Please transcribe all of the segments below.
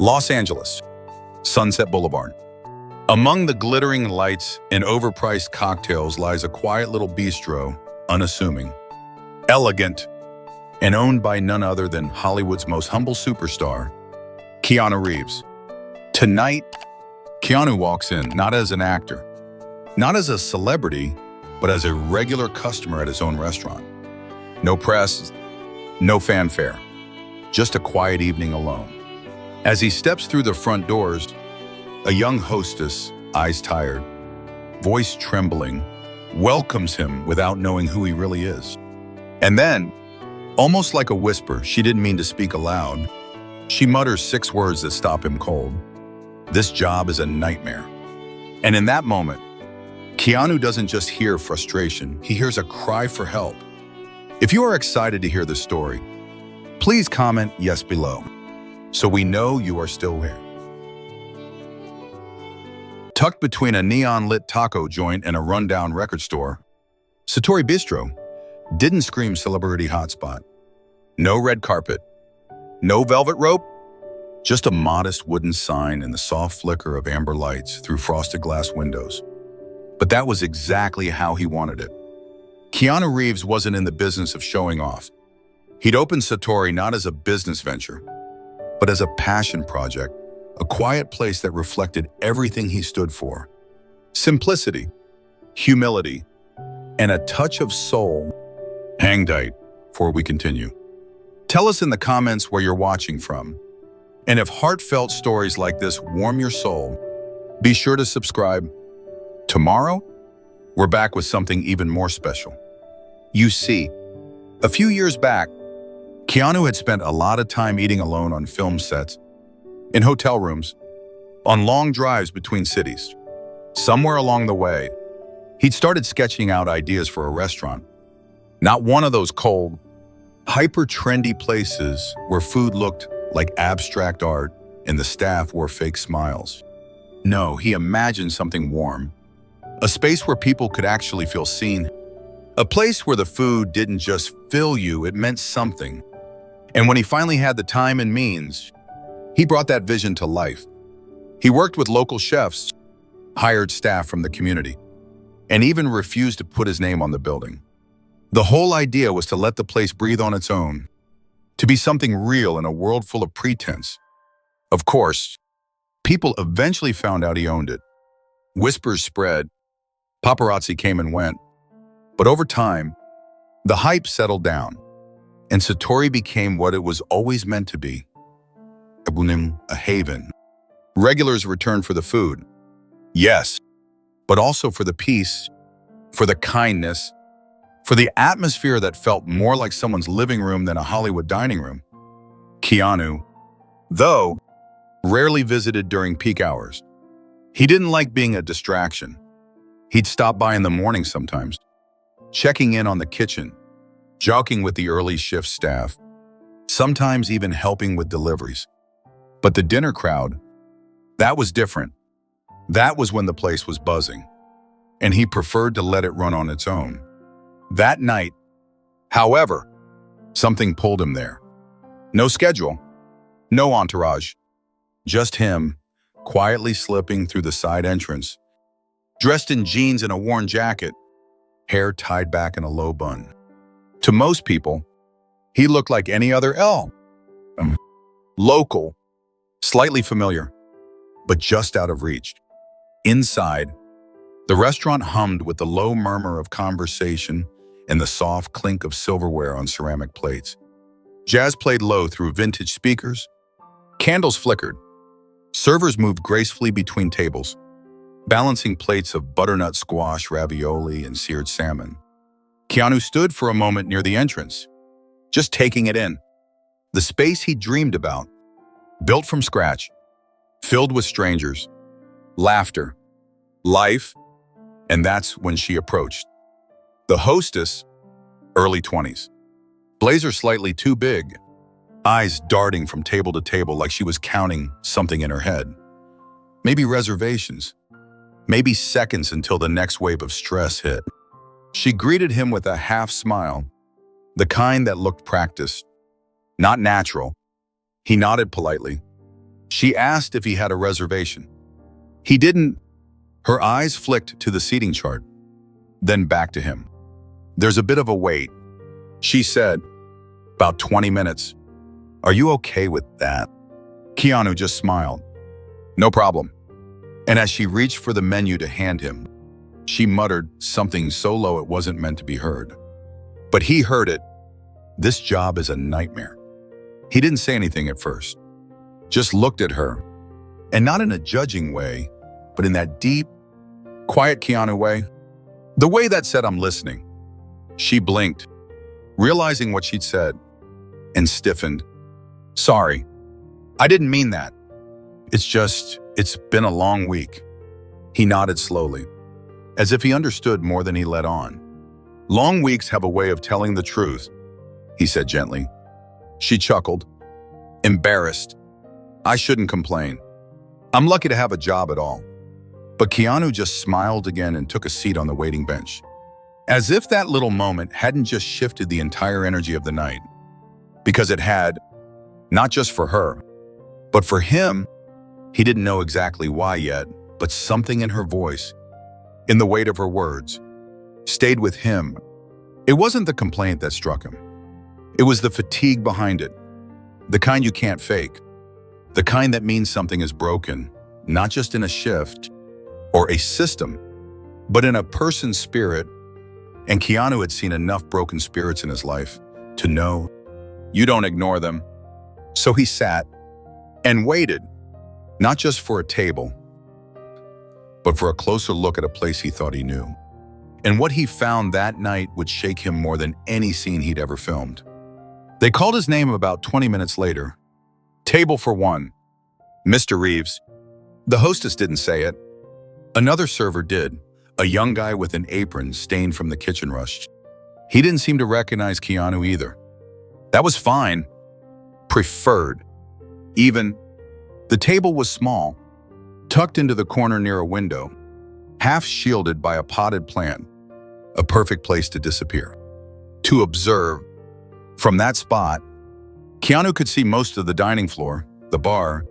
Los Angeles, Sunset Boulevard. Among the glittering lights and overpriced cocktails lies a quiet little bistro, unassuming, elegant, and owned by none other than Hollywood's most humble superstar, Keanu Reeves. Tonight, Keanu walks in not as an actor, not as a celebrity, but as a regular customer at his own restaurant. No press, no fanfare, just a quiet evening alone. As he steps through the front doors, a young hostess, eyes tired, voice trembling, welcomes him without knowing who he really is. And then, almost like a whisper she didn't mean to speak aloud, she mutters 6 words that stop him cold. This job is a nightmare. And in that moment, Keanu doesn't just hear frustration, he hears a cry for help. If you are excited to hear this story, please comment yes below, so we know you are still here. Tucked between a neon-lit taco joint and a rundown record store, Satori Bistro didn't scream celebrity hotspot. No red carpet, no velvet rope, just a modest wooden sign and the soft flicker of amber lights through frosted glass windows. But that was exactly how he wanted it. Keanu Reeves wasn't in the business of showing off. He'd opened Satori not as a business venture, but as a passion project, a quiet place that reflected everything he stood for. Simplicity, humility, and a touch of soul. Hang tight before we continue. Tell us in the comments where you're watching from. And if heartfelt stories like this warm your soul, be sure to subscribe. Tomorrow, we're back with something even more special. You see, a few years back, Keanu had spent a lot of time eating alone on film sets, in hotel rooms, on long drives between cities. Somewhere along the way, he'd started sketching out ideas for a restaurant. Not one of those cold, hyper-trendy places where food looked like abstract art and the staff wore fake smiles. No, he imagined something warm. A space where people could actually feel seen. A place where the food didn't just fill you, it meant something. And when he finally had the time and means, he brought that vision to life. He worked with local chefs, hired staff from the community, and even refused to put his name on the building. The whole idea was to let the place breathe on its own, to be something real in a world full of pretense. Of course, people eventually found out he owned it. Whispers spread, paparazzi came and went. But over time, the hype settled down, and Satori became what it was always meant to be, a haven. Regulars returned for the food, yes, but also for the peace, for the kindness, for the atmosphere that felt more like someone's living room than a Hollywood dining room. Keanu, though, rarely visited during peak hours. He didn't like being a distraction. He'd stop by in the morning sometimes, checking in on the kitchen, joking with the early shift staff, sometimes even helping with deliveries. But the dinner crowd, that was different. That was when the place was buzzing, and he preferred to let it run on its own. That night, however, something pulled him there. No schedule, no entourage, just him, quietly slipping through the side entrance, dressed in jeans and a worn jacket, hair tied back in a low bun. To most people, he looked like any other local, slightly familiar, but just out of reach. Inside, the restaurant hummed with the low murmur of conversation and the soft clink of silverware on ceramic plates. Jazz played low through vintage speakers. Candles flickered. Servers moved gracefully between tables, balancing plates of butternut squash, ravioli, and seared salmon. Keanu stood for a moment near the entrance, just taking it in. The space he dreamed about, built from scratch, filled with strangers, laughter, life, and that's when she approached. The hostess, early 20s, blazer slightly too big, eyes darting from table to table like she was counting something in her head. Maybe reservations, maybe seconds until the next wave of stress hit. She greeted him with a half smile, the kind that looked practiced, not natural. He nodded politely, She asked if he had a reservation. He didn't. Her eyes flicked to the seating chart, then back to him. There's a bit of a wait. She said, about 20 minutes. Are you okay with that? Keanu just smiled. No problem. And as she reached for the menu to hand him, she muttered something so low it wasn't meant to be heard. But he heard it. This job is a nightmare. He didn't say anything at first, just looked at her, and not in a judging way, but in that deep, quiet Keanu way, the way that said, I'm listening. She blinked, realizing what she'd said, and stiffened. Sorry, I didn't mean that. It's been a long week. He nodded slowly, as if he understood more than he let on. Long weeks have a way of telling the truth, he said gently. She chuckled, embarrassed. I shouldn't complain. I'm lucky to have a job at all. But Keanu just smiled again and took a seat on the waiting bench, as if that little moment hadn't just shifted the entire energy of the night. Because it had, not just for her, but for him. He didn't know exactly why yet, but something in her voice, in the weight of her words, stayed with him. It wasn't the complaint that struck him. It was the fatigue behind it, the kind you can't fake, the kind that means something is broken, not just in a shift or a system, but in a person's spirit. And Keanu had seen enough broken spirits in his life to know you don't ignore them. So he sat and waited, not just for a table, but for a closer look at a place he thought he knew. And what he found that night would shake him more than any scene he'd ever filmed. They called his name about 20 minutes later. Table for one. Mr. Reeves. The hostess didn't say it. Another server did, a young guy with an apron stained from the kitchen rush. He didn't seem to recognize Keanu either. That was fine. Preferred. Even. The table was small, tucked into the corner near a window, half shielded by a potted plant, a perfect place to disappear. To observe. From that spot, Keanu could see most of the dining floor, the bar,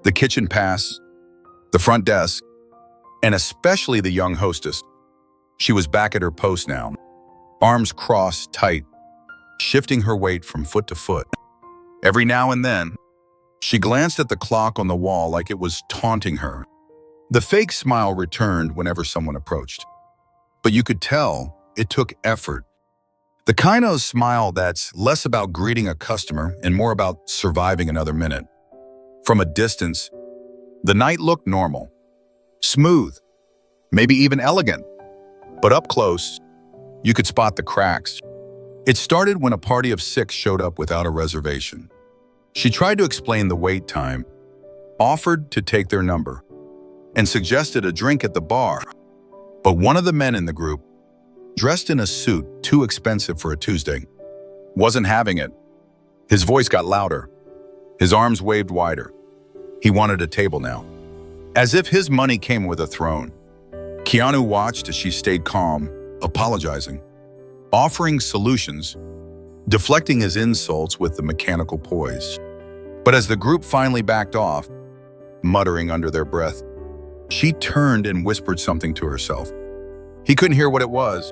the kitchen pass, the front desk, and especially the young hostess. She was back at her post now, arms crossed tight, shifting her weight from foot to foot. Every now and then, she glanced at the clock on the wall like it was taunting her. The fake smile returned whenever someone approached. But you could tell it took effort. The kind of smile that's less about greeting a customer and more about surviving another minute. From a distance, the night looked normal, smooth, maybe even elegant. But up close, you could spot the cracks. It started when a party of 6 showed up without a reservation. She tried to explain the wait time, offered to take their number, and suggested a drink at the bar. But one of the men in the group, dressed in a suit too expensive for a Tuesday, wasn't having it. His voice got louder. His arms waved wider. He wanted a table now, as if his money came with a throne. Keanu watched as she stayed calm, apologizing, offering solutions, deflecting his insults with the mechanical poise. But as the group finally backed off, muttering under their breath, she turned and whispered something to herself. He couldn't hear what it was,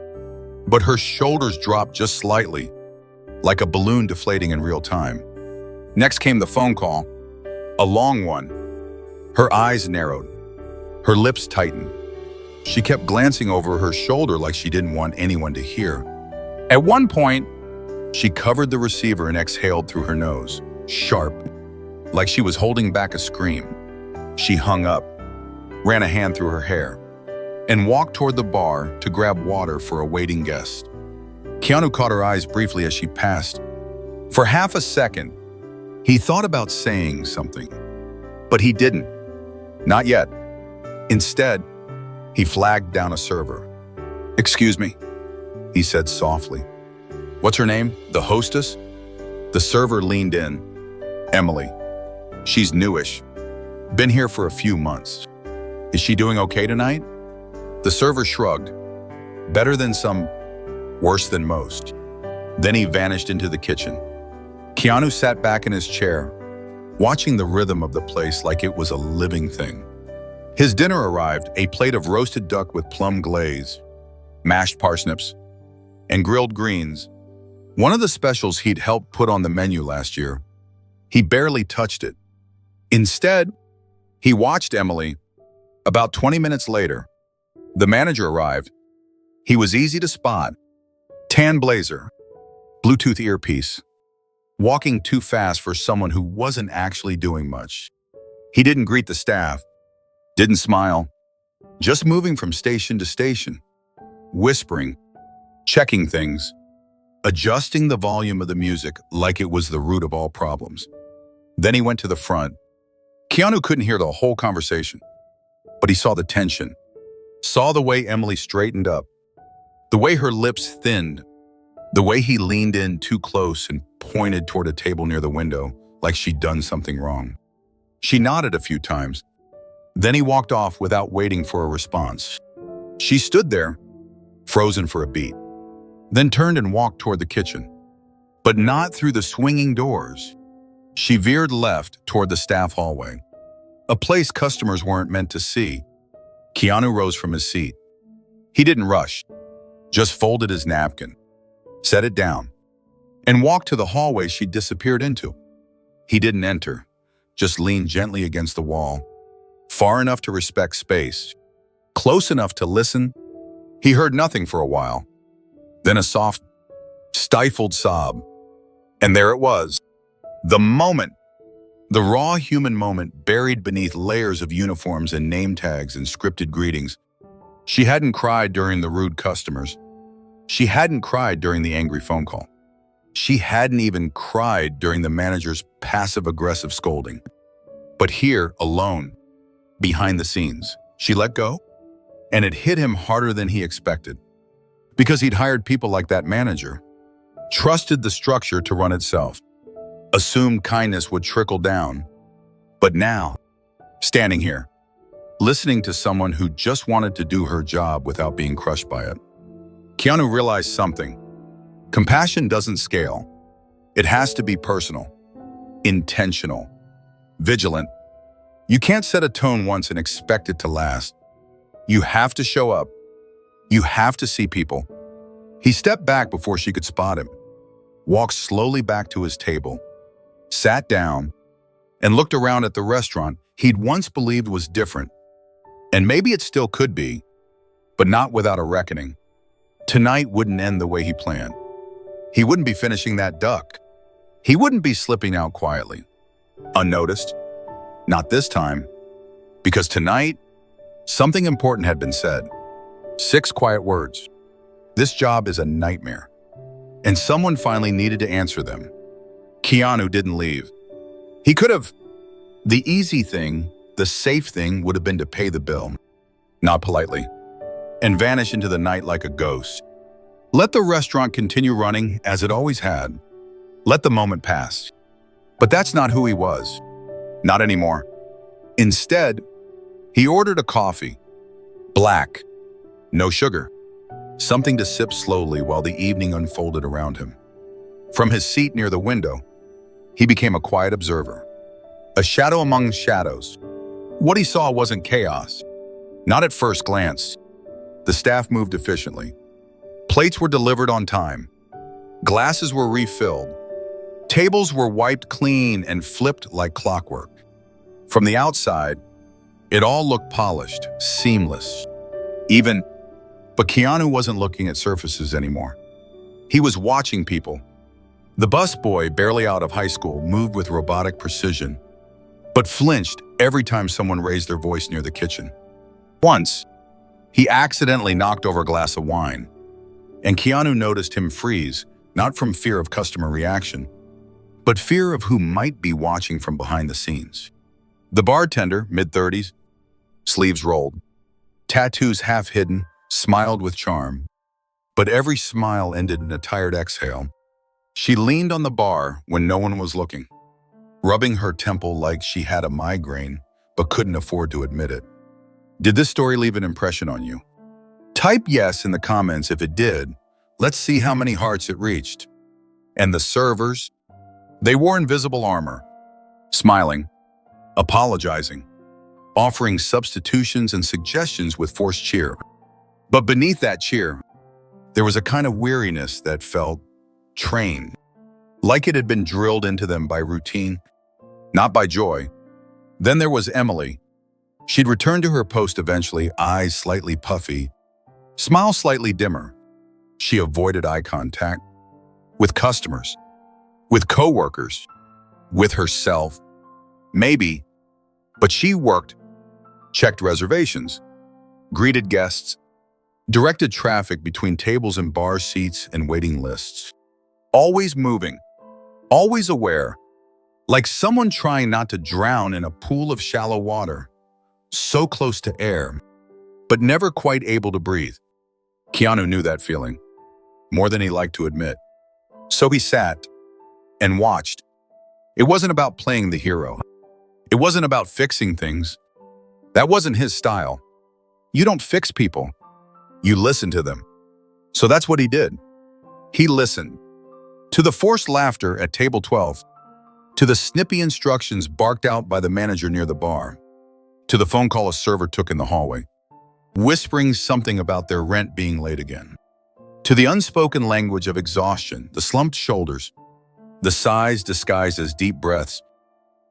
but her shoulders dropped just slightly, like a balloon deflating in real time. Next came the phone call, a long one. Her eyes narrowed, her lips tightened. She kept glancing over her shoulder like she didn't want anyone to hear. At one point, she covered the receiver and exhaled through her nose, sharp, like she was holding back a scream. She hung up, ran a hand through her hair, and walked toward the bar to grab water for a waiting guest. Keanu caught her eyes briefly as she passed. For half a second, he thought about saying something, but he didn't. Not yet. Instead, he flagged down a server. "Excuse me," he said softly. "What's her name? The hostess?" The server leaned in. "Emily. She's newish. Been here for a few months. Is she doing okay tonight?" The server shrugged. "Better than some, worse than most." Then he vanished into the kitchen. Keanu sat back in his chair, watching the rhythm of the place like it was a living thing. His dinner arrived, a plate of roasted duck with plum glaze, mashed parsnips, and grilled greens. One of the specials he'd helped put on the menu last year. He barely touched it. Instead, he watched Emily. About 20 minutes later, the manager arrived. He was easy to spot. Tan blazer, Bluetooth earpiece, walking too fast for someone who wasn't actually doing much. He didn't greet the staff, didn't smile, just moving from station to station, whispering, checking things, adjusting the volume of the music like it was the root of all problems. Then he went to the front. Keanu couldn't hear the whole conversation, but he saw the tension, saw the way Emily straightened up, the way her lips thinned, the way he leaned in too close and pointed toward a table near the window like she'd done something wrong. She nodded a few times. Then he walked off without waiting for a response. She stood there, frozen for a beat, then turned and walked toward the kitchen, but not through the swinging doors. She veered left toward the staff hallway, a place customers weren't meant to see. Keanu rose from his seat. He didn't rush, just folded his napkin, set it down, and walked to the hallway she disappeared into. He didn't enter, just leaned gently against the wall, far enough to respect space, close enough to listen. He heard nothing for a while, then a soft, stifled sob. And there it was, the moment, the raw human moment buried beneath layers of uniforms and name tags and scripted greetings. She hadn't cried during the rude customers. She hadn't cried during the angry phone call. She hadn't even cried during the manager's passive-aggressive scolding. But here, alone, behind the scenes, she let go, and it hit him harder than he expected. Because he'd hired people like that manager, trusted the structure to run itself, assumed kindness would trickle down. But now, standing here, listening to someone who just wanted to do her job without being crushed by it, Keanu realized something. Compassion doesn't scale. It has to be personal, intentional, vigilant. You can't set a tone once and expect it to last. You have to show up. You have to see people. He stepped back before she could spot him, walked slowly back to his table, sat down, and looked around at the restaurant he'd once believed was different. And maybe it still could be, but not without a reckoning. Tonight wouldn't end the way he planned. He wouldn't be finishing that duck. He wouldn't be slipping out quietly, unnoticed. Not this time, because tonight, something important had been said. 6 quiet words. This job is a nightmare. And someone finally needed to answer them. Keanu didn't leave. He could have. The easy thing, the safe thing would have been to pay the bill, not politely, and vanish into the night like a ghost. Let the restaurant continue running as it always had. Let the moment pass. But that's not who he was. Not anymore. Instead, he ordered a coffee. Black. No sugar. Something to sip slowly while the evening unfolded around him. From his seat near the window, he became a quiet observer. A shadow among shadows. What he saw wasn't chaos. Not at first glance. The staff moved efficiently. Plates were delivered on time. Glasses were refilled. Tables were wiped clean and flipped like clockwork. From the outside, it all looked polished, seamless, even. But Keanu wasn't looking at surfaces anymore. He was watching people. The busboy, barely out of high school, moved with robotic precision, but flinched every time someone raised their voice near the kitchen. Once, he accidentally knocked over a glass of wine, and Keanu noticed him freeze, not from fear of customer reaction, but fear of who might be watching from behind the scenes. The bartender, mid-30s, sleeves rolled, tattoos half hidden, smiled with charm. But every smile ended in a tired exhale. She leaned on the bar when no one was looking, rubbing her temple like she had a migraine but couldn't afford to admit it. Did this story leave an impression on you? Type yes in the comments if it did. Let's see how many hearts it reached. And the servers? They wore invisible armor, smiling, apologizing, offering substitutions and suggestions with forced cheer. But beneath that cheer, there was a kind of weariness that felt trained, like it had been drilled into them by routine, not by joy. Then there was Emily. She'd returned to her post eventually, eyes slightly puffy, smile slightly dimmer. She avoided eye contact with customers, with coworkers, with herself. Maybe, but she worked, checked reservations, greeted guests, directed traffic between tables and bar seats and waiting lists. Always moving, always aware, like someone trying not to drown in a pool of shallow water, so close to air, but never quite able to breathe. Keanu knew that feeling, more than he liked to admit. So he sat and watched. It wasn't about playing the hero. It wasn't about fixing things. That wasn't his style. You don't fix people. You listen to them. So that's what he did. He listened. To the forced laughter at table 12, to the snippy instructions barked out by the manager near the bar, to the phone call a server took in the hallway, whispering something about their rent being late again, to the unspoken language of exhaustion, the slumped shoulders, the sighs disguised as deep breaths,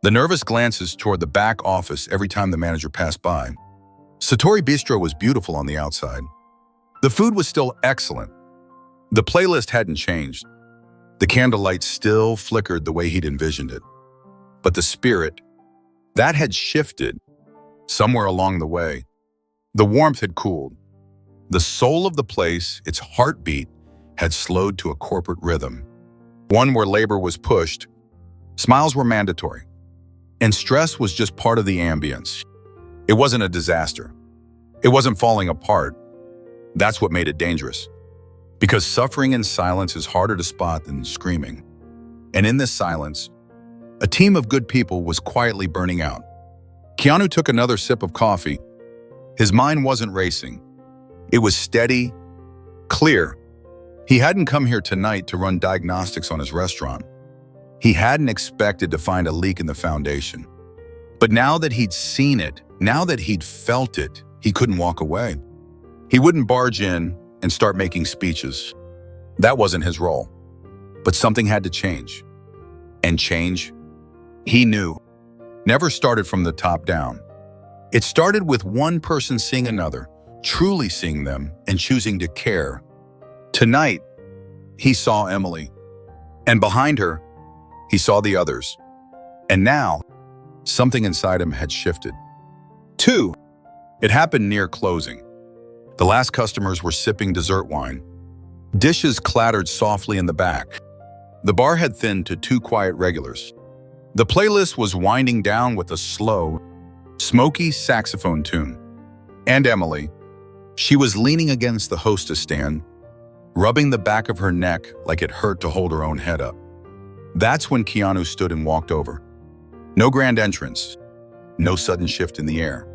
the nervous glances toward the back office every time the manager passed by. Satori Bistro was beautiful on the outside. The food was still excellent. The playlist hadn't changed. The candlelight still flickered the way he'd envisioned it. But the spirit, that had shifted somewhere along the way. The warmth had cooled. The soul of the place, its heartbeat, had slowed to a corporate rhythm. One where labor was pushed, smiles were mandatory, and stress was just part of the ambience. It wasn't a disaster. It wasn't falling apart. That's what made it dangerous. Because suffering in silence is harder to spot than screaming. And in this silence, a team of good people was quietly burning out. Keanu took another sip of coffee. His mind wasn't racing. It was steady, clear. He hadn't come here tonight to run diagnostics on his restaurant. He hadn't expected to find a leak in the foundation. But now that he'd seen it, now that he'd felt it, he couldn't walk away. He wouldn't barge in and start making speeches. That wasn't his role. But something had to change. And change, he knew, never started from the top down. It started with one person seeing another, truly seeing them and choosing to care. Tonight, he saw Emily. And behind her, he saw the others. And now, something inside him had shifted. 2. It happened near closing. The last customers were sipping dessert wine. Dishes clattered softly in the back. The bar had thinned to 2 quiet regulars. The playlist was winding down with a slow, smoky saxophone tune. And Emily, she was leaning against the hostess stand, rubbing the back of her neck like it hurt to hold her own head up. That's when Keanu stood and walked over. No grand entrance, no sudden shift in the air.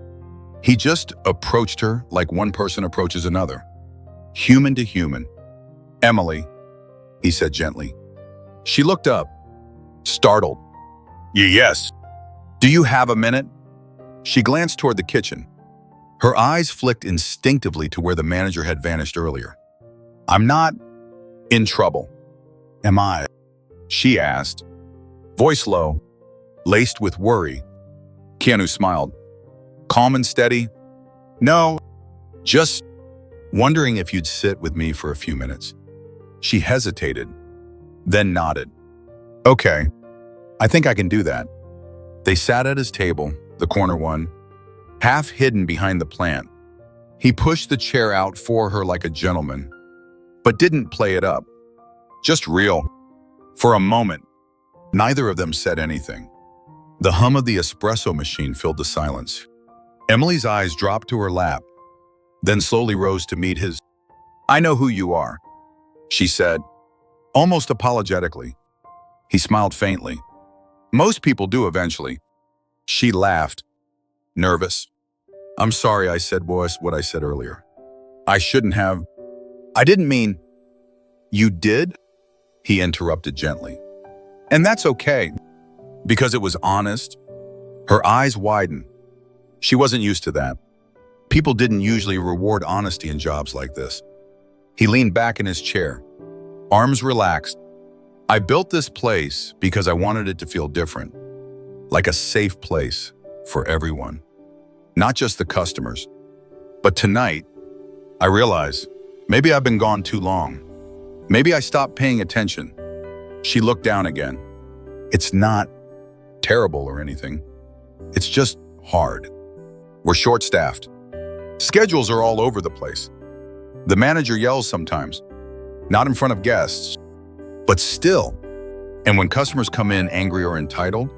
He just approached her like one person approaches another, human to human. "Emily," he said gently. She looked up, startled. Yes. "Do you have a minute?" She glanced toward the kitchen. Her eyes flicked instinctively to where the manager had vanished earlier. "I'm not in trouble, am I?" she asked, voice low, laced with worry. Keanu smiled. Calm and steady. "No, just wondering if you'd sit with me for a few minutes." She hesitated, then nodded. "Okay, I think I can do that." They sat at his table, the corner one, half hidden behind the plant. He pushed the chair out for her like a gentleman, but didn't play it up. Just real. For a moment, neither of them said anything. The hum of the espresso machine filled the silence. Emily's eyes dropped to her lap, then slowly rose to meet his. "I know who you are," she said, almost apologetically. He smiled faintly. "Most people do eventually." She laughed, nervous. "I'm sorry I said what I said earlier. I shouldn't have. I didn't mean." "You did?" he interrupted gently. "And that's okay. Because it was honest. Her eyes widened. She wasn't used to that. People didn't usually reward honesty in jobs like this. He leaned back in his chair, arms relaxed. I built this place because I wanted it to feel different, like a safe place for everyone, not just the customers. But tonight, I realized maybe I've been gone too long. Maybe I stopped paying attention. She looked down again. It's not terrible or anything. It's just hard. We're short-staffed. Schedules are all over the place. The manager yells sometimes, not in front of guests, but still. And when customers come in angry or entitled,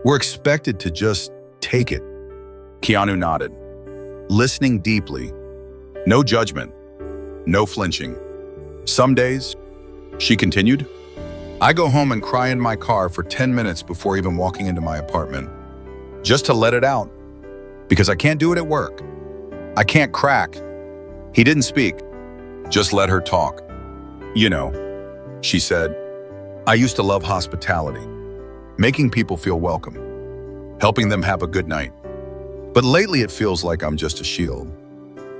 we're expected to just take it. Keanu nodded, listening deeply. No judgment, no flinching. Some days, she continued, I go home and cry in my car for 10 minutes before even walking into my apartment, just to let it out, because I can't do it at work. I can't crack. He didn't speak, just let her talk. You know, she said, I used to love hospitality, making people feel welcome, helping them have a good night. But lately it feels like I'm just a shield,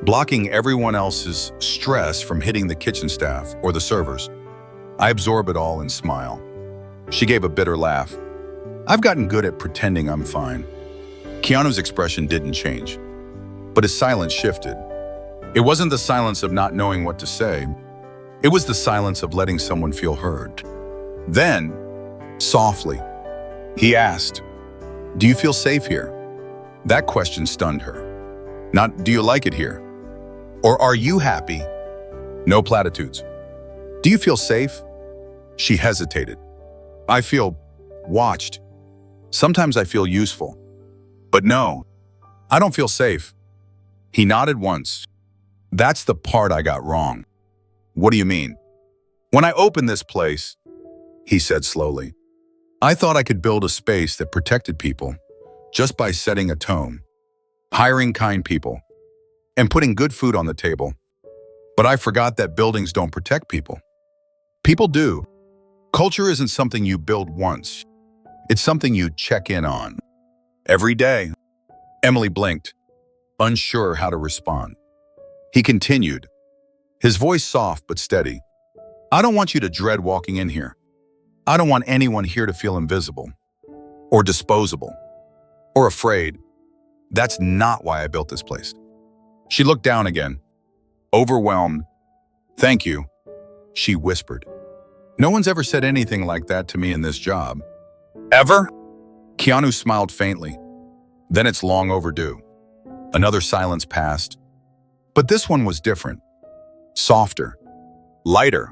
blocking everyone else's stress from hitting the kitchen staff or the servers. I absorb it all and smile. She gave a bitter laugh. I've gotten good at pretending I'm fine. Keanu's expression didn't change, but his silence shifted. It wasn't the silence of not knowing what to say. It was the silence of letting someone feel heard. Then, softly, he asked, do you feel safe here? That question stunned her. Not, do you like it here? Or are you happy? No platitudes. Do you feel safe? She hesitated. I feel watched. Sometimes I feel useful. But no, I don't feel safe. He nodded once. That's the part I got wrong. What do you mean? When I opened this place, he said slowly, I thought I could build a space that protected people just by setting a tone, hiring kind people, and putting good food on the table. But I forgot that buildings don't protect people. People do. Culture isn't something you build once. It's something you check in on. Every day. Emily blinked, unsure how to respond. He continued, his voice soft but steady. I don't want you to dread walking in here. I don't want anyone here to feel invisible, or disposable, or afraid. That's not why I built this place. She looked down again, overwhelmed. Thank you, she whispered. No one's ever said anything like that to me in this job. Ever? Keanu smiled faintly. Then it's long overdue. Another silence passed. But this one was different. Softer. Lighter.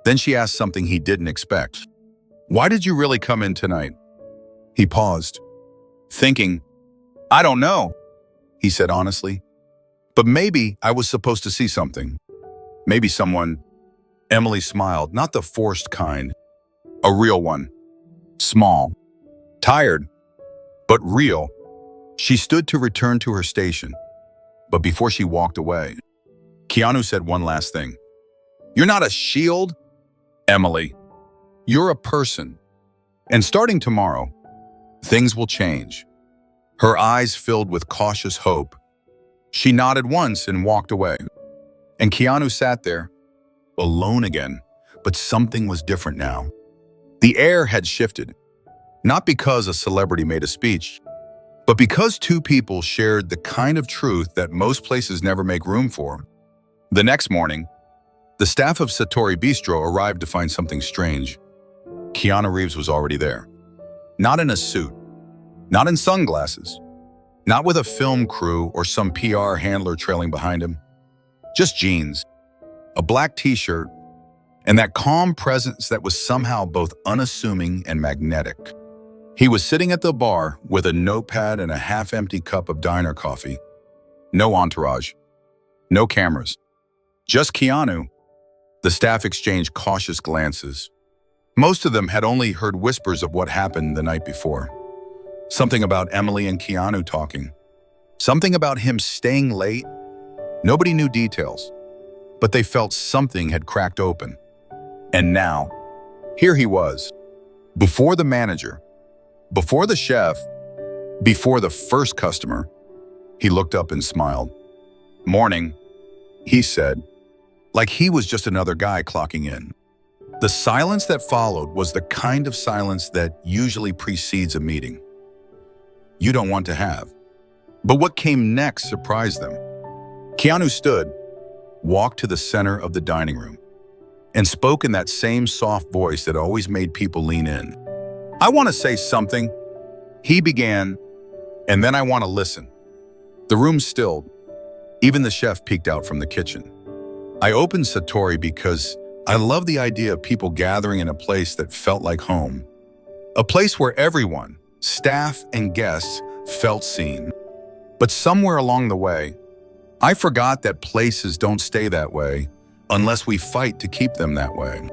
Then she asked something he didn't expect. Why did you really come in tonight? He paused, thinking, I don't know, he said honestly. But maybe I was supposed to see something. Maybe someone. Emily smiled, not the forced kind. A real one. Small. Tired. But real. She stood to return to her station. But before she walked away, Keanu said one last thing. You're not a shield, Emily. You're a person. And starting tomorrow, things will change. Her eyes filled with cautious hope. She nodded once and walked away. And Keanu sat there, alone again, but something was different now. The air had shifted, not because a celebrity made a speech, but because two people shared the kind of truth that most places never make room for. The next morning, the staff of Satori Bistro arrived to find something strange. Keanu Reeves was already there. Not in a suit, not in sunglasses, not with a film crew or some PR handler trailing behind him. Just jeans, a black t-shirt, and that calm presence that was somehow both unassuming and magnetic. He was sitting at the bar with a notepad and a half-empty cup of diner coffee. No entourage, no cameras, just Keanu. The staff exchanged cautious glances. Most of them had only heard whispers of what happened the night before. Something about Emily and Keanu talking. Something about him staying late. Nobody knew details, but they felt something had cracked open. And now, here he was, before the manager, Before the chef, before the first customer, he looked up and smiled. "Morning," he said, like he was just another guy clocking in. The silence that followed was the kind of silence that usually precedes a meeting. You don't want to have. But what came next surprised them. Keanu stood, walked to the center of the dining room, and spoke in that same soft voice that always made people lean in. "I want to say something," he began, "and then I want to listen." The room stilled. Even the chef peeked out from the kitchen. I opened Satori because I love the idea of people gathering in a place that felt like home. A place where everyone, staff and guests, felt seen. But somewhere along the way, I forgot that places don't stay that way unless we fight to keep them that way.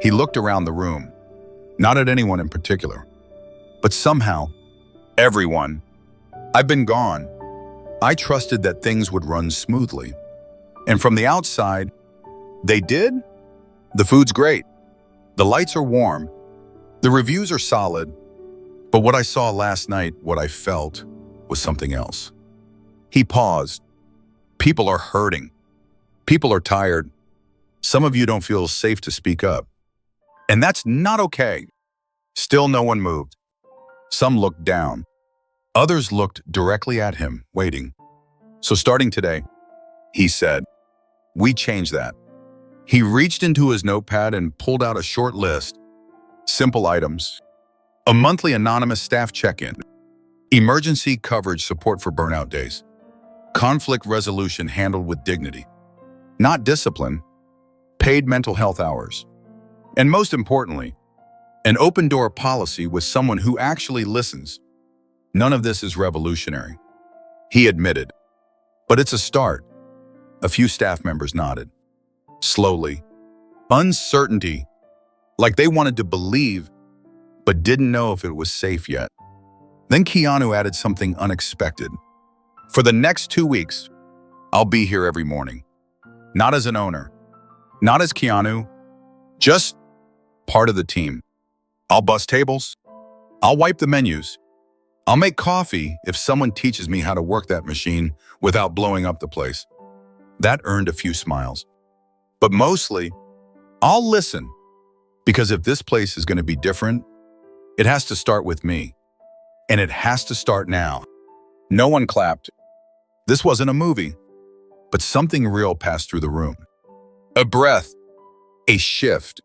He looked around the room, not at anyone in particular, but somehow, everyone. I've been gone. I trusted that things would run smoothly. And from the outside, they did. The food's great. The lights are warm. The reviews are solid. But what I saw last night, what I felt, was something else. He paused. People are hurting. People are tired. Some of you don't feel safe to speak up. And that's not okay. Still no one moved. Some looked down. Others looked directly at him, waiting. "So starting today," he said, "we change that." He reached into his notepad and pulled out a short list. Simple items. A monthly anonymous staff check-in. Emergency coverage support for burnout days. Conflict resolution handled with dignity. Not discipline. Paid mental health hours. And most importantly, an open-door policy with someone who actually listens. None of this is revolutionary, he admitted. But it's a start. A few staff members nodded. Slowly. Uncertainty. Like they wanted to believe, but didn't know if it was safe yet. Then Keanu added something unexpected. "For the next 2 weeks, I'll be here every morning. Not as an owner. Not as Keanu. Just part of the team. I'll bus tables. I'll wipe the menus. I'll make coffee if someone teaches me how to work that machine without blowing up the place." That earned a few smiles. But mostly, I'll listen. Because if this place is going to be different, it has to start with me. And it has to start now. No one clapped. This wasn't a movie. But something real passed through the room. A breath. A shift.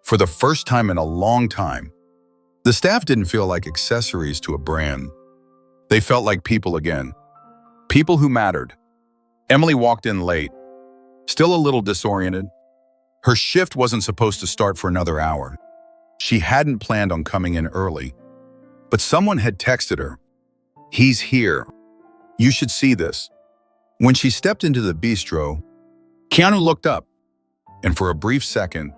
For the first time in a long time, the staff didn't feel like accessories to a brand. They felt like people again. People who mattered. Emily walked in late, still a little disoriented. Her shift wasn't supposed to start for another hour. She hadn't planned on coming in early. But someone had texted her, "He's here. You should see this." When she stepped into the bistro, Keanu looked up, and for a brief second,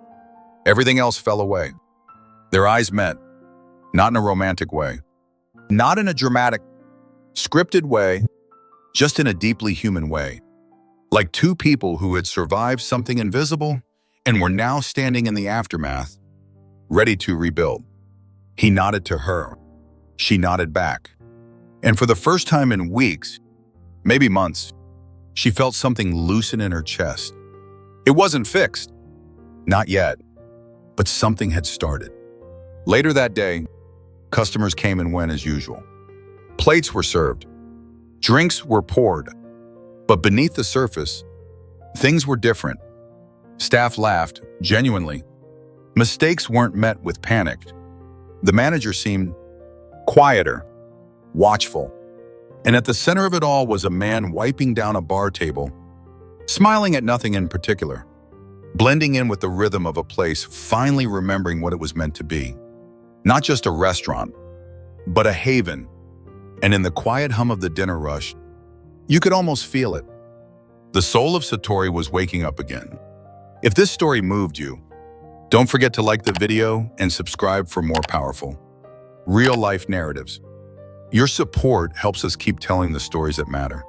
everything else fell away. Their eyes met, not in a romantic way, not in a dramatic, scripted way, just in a deeply human way. Like two people who had survived something invisible and were now standing in the aftermath, ready to rebuild. He nodded to her. She nodded back. And for the first time in weeks, maybe months, she felt something loosen in her chest. It wasn't fixed. Not yet. But something had started. Later that day, customers came and went as usual. Plates were served. Drinks were poured. But beneath the surface, things were different. Staff laughed, genuinely. Mistakes weren't met with panic. The manager seemed quieter, watchful. And at the center of it all was a man wiping down a bar table, smiling at nothing in particular, blending in with the rhythm of a place, finally remembering what it was meant to be. Not just a restaurant, but a haven. And in the quiet hum of the dinner rush, you could almost feel it. The soul of Satori was waking up again. If this story moved you, don't forget to like the video and subscribe for more powerful, real-life narratives. Your support helps us keep telling the stories that matter.